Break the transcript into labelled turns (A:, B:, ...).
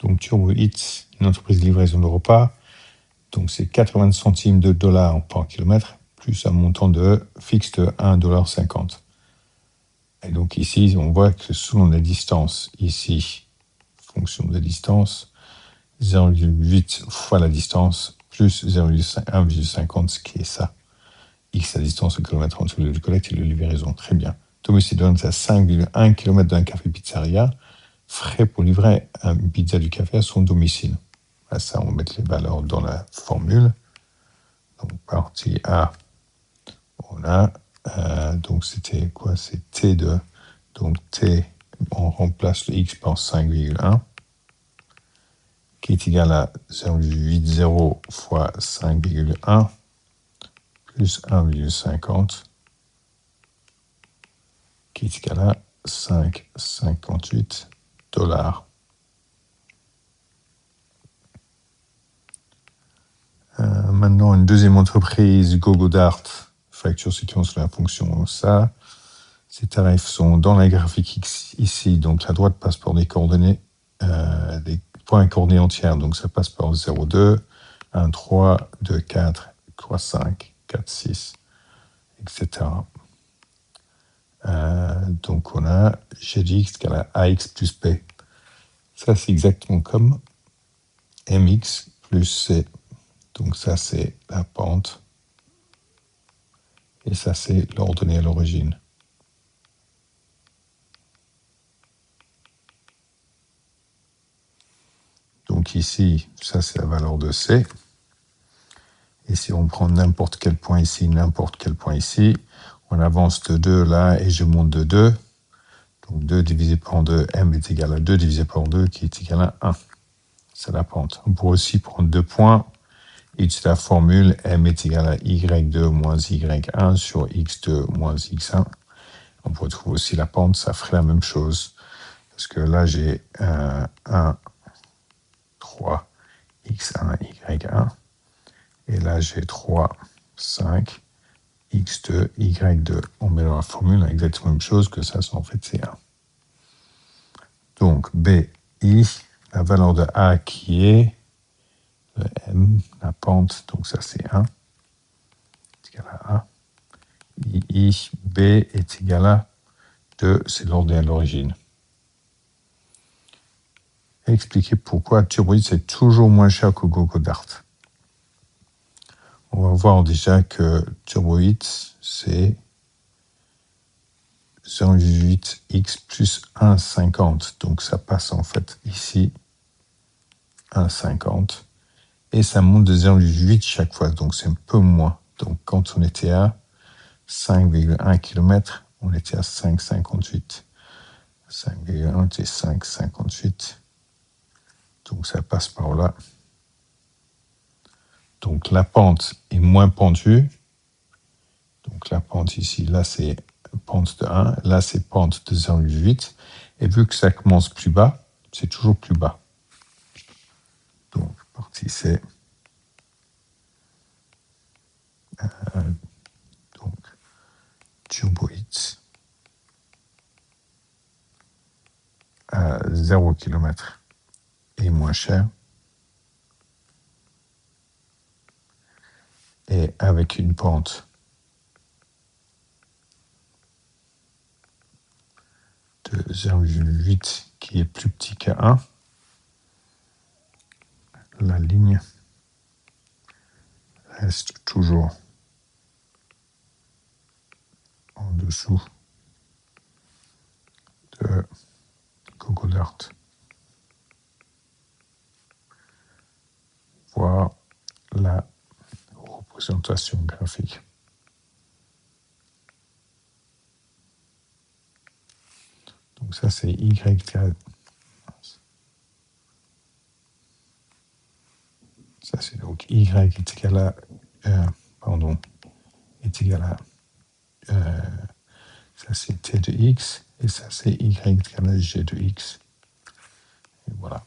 A: Donc Turbo Eats, une entreprise de livraison de repas. Donc c'est 80 centimes de dollars par kilomètre, plus un montant fixe de 1,50 $. Et donc ici, on voit que selon la distance, ici, fonction de distance, 0,8 fois la distance, plus 1,50, ce qui est ça. X la distance au kilomètre entre le collecte et le livraison. Très bien. Domicile donne à 5,1 km d'un café pizzeria. Frais pour livrer une pizza du café à son domicile. À ça, on va mettre les valeurs dans la formule. Donc, partie A, on a, donc c'était quoi? C'est T2. Donc, T, on remplace le X par 5,1, qui est égal à 0,80 fois 5,1, plus 1,50, qui est égal à 5,58 $. Maintenant, une deuxième entreprise, GoGoDart, facture situant sur la fonction ça. Ces tarifs sont dans la graphique X ici. Donc, la droite passe par des coordonnées, des points coordonnées entières. Donc, ça passe par 0,2, 1, 3, 2, 4, 3, 5, 4, 6, etc. Donc, on a G de X égale à AX plus P. Ça, c'est exactement comme MX plus C. Donc ça, c'est la pente. Et ça, c'est l'ordonnée à l'origine. Donc ici, ça, c'est la valeur de C. Et si on prend n'importe quel point ici, n'importe quel point ici, on avance de 2 là et je monte de 2. Donc 2 divisé par 2, M est égal à 2 divisé par 2, qui est égal à 1. C'est la pente. On pourrait aussi prendre 2 points. Et c'est la formule M est égal à Y2 moins Y1 sur X2 moins X1. On pourrait trouver aussi la pente, ça ferait la même chose. Parce que là, j'ai 1, 3, X1, Y1. Et là, j'ai 3, 5, X2, Y2. On met dans la formule exactement la même chose que ça, en fait, c'est 1. Donc, BI, la valeur de A qui est de M, la pente, donc ça, c'est 1. C'est égal à A. I, B est égal à 2, c'est l'ordonnée à l'origine. Expliquer pourquoi TurboEats c'est toujours moins cher que GoGoDart. On va voir déjà que TurboEats c'est 0,8x plus 1,50. Donc ça passe en fait ici 1,50. Et ça monte de 0,8 chaque fois, donc c'est un peu moins. Donc quand on était à 5,1 km, on était à 5,58. 5,1 c'est 5,58. Donc ça passe par là. Donc la pente est moins pentue. Donc la pente ici, là c'est pente de 1, là c'est pente de 0,8. Et vu que ça commence plus bas, c'est toujours plus bas. Donc partie C. Donc TurboEats à 0 km est moins cher. Et avec une pente de 0,8 qui est plus petit qu'à 1, la ligne reste toujours en dessous de GoGoDart. Voir la représentation graphique. Donc ça c'est Y. Ça c'est donc Y est égal à est égal à ça c'est T de X et ça c'est Y est égal à G de X. Et voilà.